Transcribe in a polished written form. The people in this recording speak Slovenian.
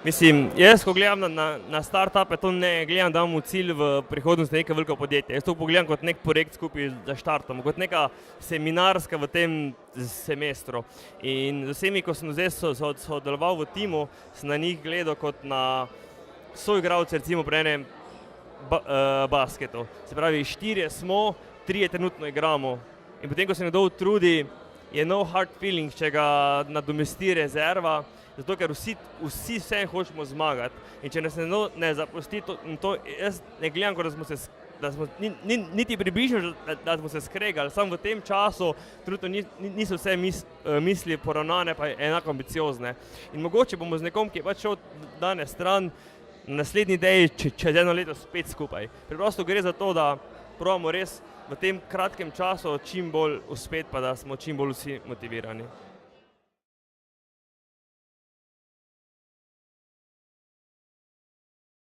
Mislim, jaz, ko gledam na startupe, to ne gledam, da imamo cilj v prihodnosti neke veliko podjetje. Jaz to pogledam kot nek projekt skupaj, da štartamo, kot neka seminarska v tem semestru. In z vsemi, ko sem zdaj sodeloval v timu, sem na njih gledal kot na soigralce, recimo pri enem basketu. Se pravi, 4 smo, 3 trenutno igramo. In potem, ko se nekdo trudi, je no hard feeling, če ga nadomesti rezerva, zato ker vsi vsem hočemo zmagati. In če nas ne zapusti, jaz ne gledam, da smo niti približno, da smo se skregali, samo v tem času trenutno niso vse misli poravnane pa enako ambiciozne. In mogoče bomo z nekom, ki je pač šel danes stran, na naslednji ideji čez 1 leto spet skupaj. Preprosto gre za to, da probamo res v tem kratkem času čim bolj uspeti, pa da smo čim bolj vsi motivirani.